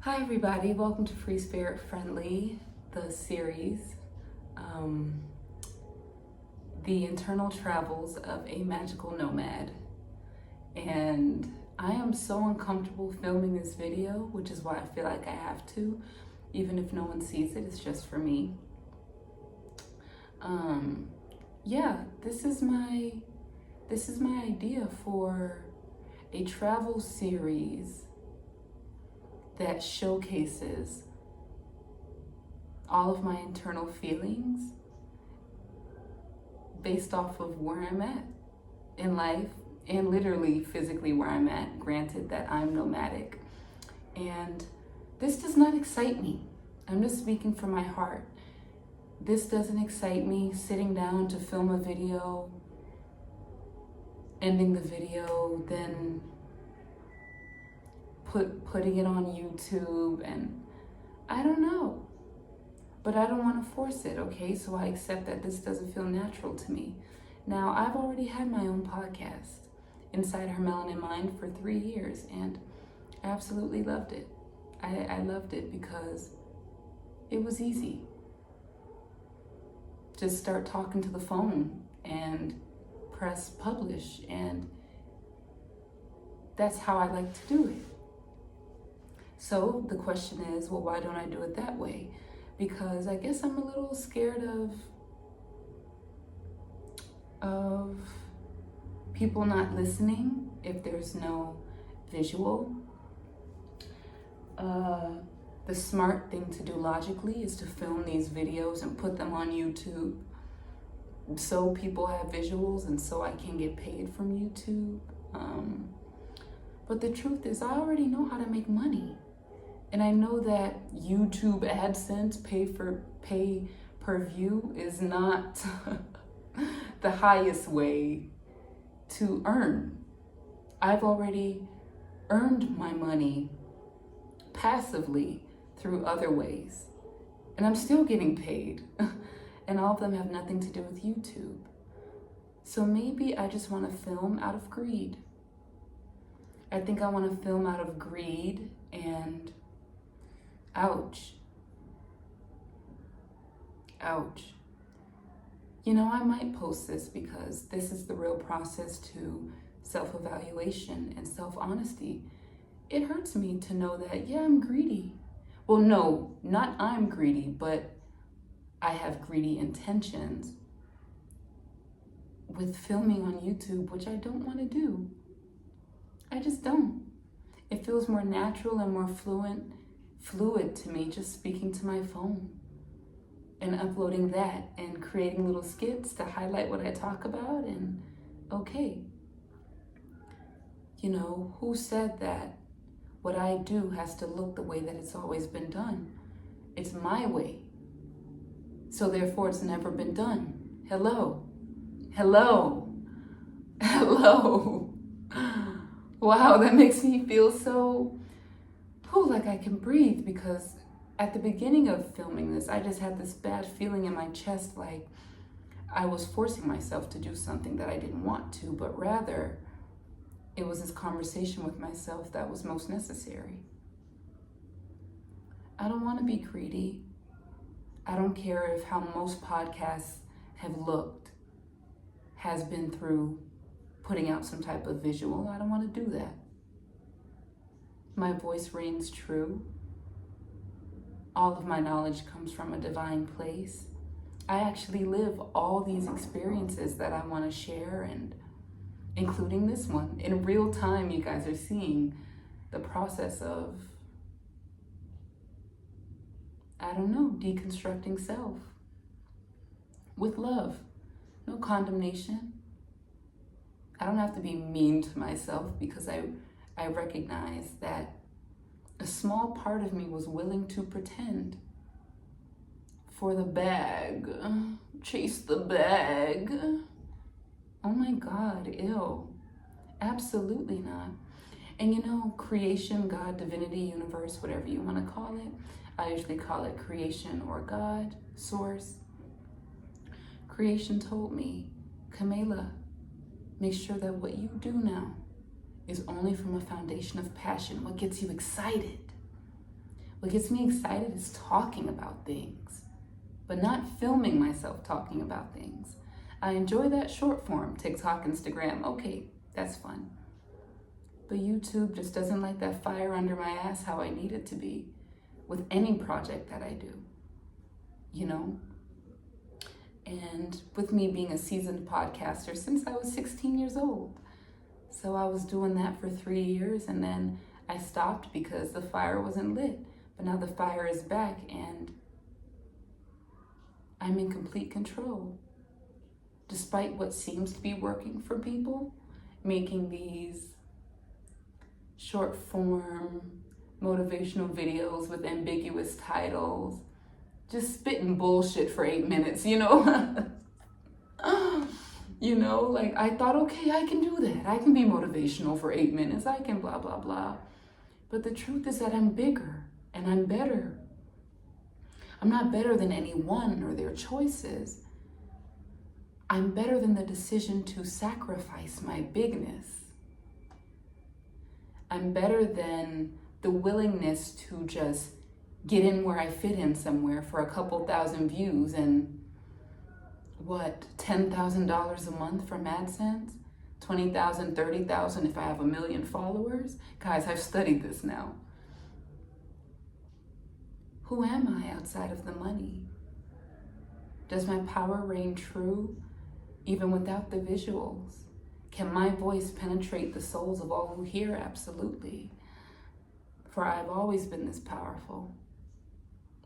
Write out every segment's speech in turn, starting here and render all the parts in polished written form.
Hi everybody, welcome to Free Spirit Friendly, the series, The Internal Travels of a Magical Nomad. And I am so uncomfortable filming this video, which is why I feel like I have to, even if no one sees it, it's just for me. This is my idea for a travel series that showcases all of my internal feelings based off of where I'm at in life and literally physically where I'm at, granted that I'm nomadic. And this does not excite me. I'm just speaking from my heart. This doesn't excite me, sitting down to film a video, ending the video, then putting it on YouTube, and I don't know. But I don't want to force it, okay? So I accept that this doesn't feel natural to me. Now, I've already had my own podcast, Inside Her Melanin Mind, for 3 years, and I absolutely loved it. I loved it because it was easy. Just start talking to the phone and press publish, and that's how I like to do it. So the question is, well, why don't I do it that way? Because I guess I'm a little scared of people not listening if there's no visual. The smart thing to do logically is to film these videos and put them on YouTube so people have visuals and so I can get paid from YouTube. But the truth is, I already know how to make money. And I know that YouTube AdSense, pay per view, is not the highest way to earn. I've already earned my money passively through other ways, and I'm still getting paid. And all of them have nothing to do with YouTube. So maybe I just want to film out of greed. I think I want to film out of greed, and ouch. You know, I might post this because this is the real process to self-evaluation and self-honesty. It hurts me to know that, yeah, I'm greedy. Well, no, not I'm greedy, but I have greedy intentions with filming on YouTube, which I don't want to do. I just don't. It feels more natural and more fluid to me just speaking to my phone and uploading that and creating little skits to highlight what I talk about, and okay. You know, who said that what I do has to look the way that it's always been done? It's my way. So therefore it's never been done. Hello. Wow, that makes me feel so, like I can breathe, because at the beginning of filming this, I just had this bad feeling in my chest, like I was forcing myself to do something that I didn't want to, but rather it was this conversation with myself that was most necessary. I don't want to be greedy. I don't care if how most podcasts have looked has been through putting out some type of visual. I don't want to do that. My voice reigns true. All of my knowledge comes from a divine place. I actually live all these experiences that I want to share, and including this one. In real time, you guys are seeing the process of, I don't know, deconstructing self with love, no condemnation. I don't have to be mean to myself, because I recognize that a small part of me was willing to pretend for the bag, chase the bag. Oh my God, ew, absolutely not. And you know, creation, God, divinity, universe, whatever you want to call it, I usually call it creation or God, source. Creation told me, Camila, make sure that what you do now is only from a foundation of passion, what gets you excited. What gets me excited is talking about things, but not filming myself talking about things. I enjoy that short form, TikTok, Instagram. Okay, that's fun. But YouTube just doesn't light that fire under my ass how I need it to be with any project that I do, you know? And with me being a seasoned podcaster since I was 16 years old. So I was doing that for 3 years, and then I stopped because the fire wasn't lit. But now the fire is back and I'm in complete control. Despite what seems to be working for people, making these short form motivational videos with ambiguous titles, just spitting bullshit for 8 minutes, you know? You know, like I thought, okay, I can do that. I can be motivational for 8 minutes. I can blah, blah, blah. But the truth is that I'm bigger and I'm better. I'm not better than anyone or their choices. I'm better than the decision to sacrifice my bigness. I'm better than the willingness to just get in where I fit in somewhere for a couple thousand views and what, $10,000 a month from AdSense? 20,000, 30,000 if I have 1 million followers? Guys, I've studied this now. Who am I outside of the money? Does my power reign true even without the visuals? Can my voice penetrate the souls of all who hear? Absolutely. For I've always been this powerful.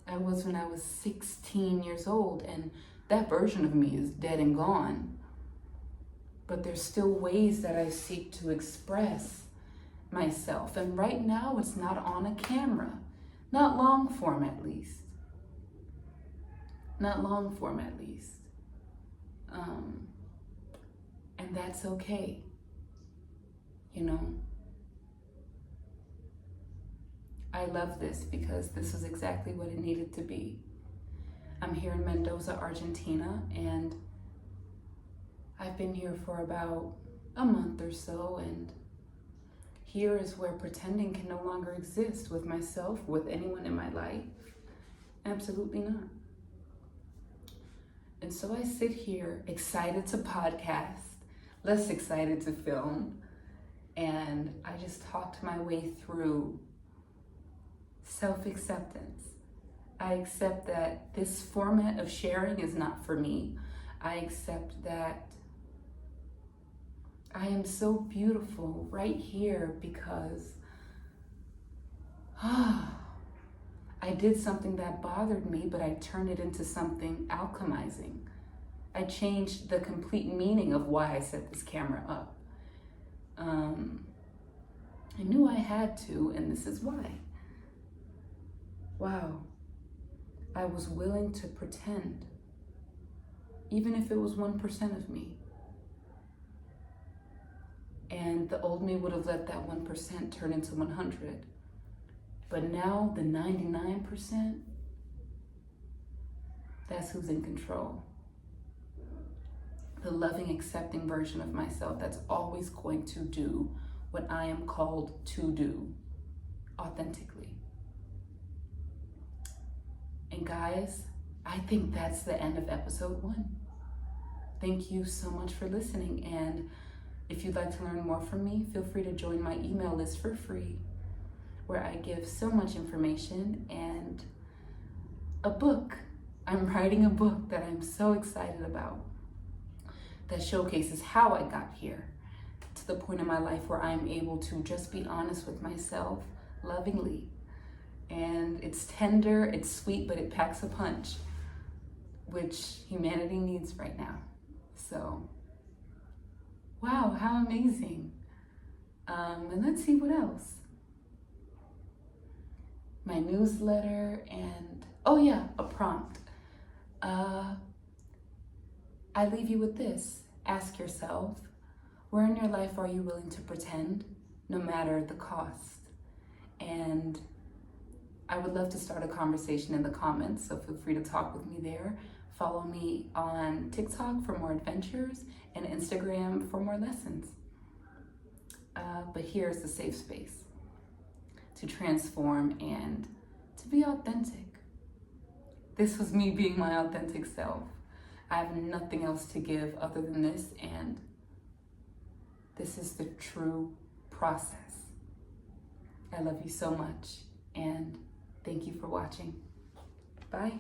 I was when I was 16 years old, and that version of me is dead and gone. But there's still ways that I seek to express myself. And right now it's not on a camera. Not long form at least. Not long form at least. And that's okay. You know? I love this because this is exactly what it needed to be. I'm here in Mendoza, Argentina, and I've been here for about a month or so, and here is where pretending can no longer exist with myself, with anyone in my life. Absolutely not. And so I sit here excited to podcast, less excited to film, and I just talked my way through self-acceptance. I accept that this format of sharing is not for me. I accept that I am so beautiful right here because I did something that bothered me, but I turned it into something alchemizing. I changed the complete meaning of why I set this camera up. I knew I had to, and this is why. Wow. I was willing to pretend, even if it was 1% of me. And the old me would have let that 1% turn into 100. But now the 99%, that's who's in control. The loving, accepting version of myself that's always going to do what I am called to do authentically. And guys, I think that's the end of episode 1. Thank you so much for listening. And if you'd like to learn more from me, feel free to join my email list for free, where I give so much information and a book. I'm writing a book that I'm so excited about that showcases how I got here to the point in my life where I'm able to just be honest with myself lovingly. And it's tender, it's sweet, but it packs a punch, which humanity needs right now. So, wow, how amazing. And let's see what else. My newsletter and, oh yeah, a prompt. I leave you with this. Ask yourself, where in your life are you willing to pretend, no matter the cost? And I would love to start a conversation in the comments, so feel free to talk with me there. Follow me on TikTok for more adventures and Instagram for more lessons. But here's the safe space to transform and to be authentic. This was me being my authentic self. I have nothing else to give other than this, and this is the true process. I love you so much, and thank you for watching. Bye.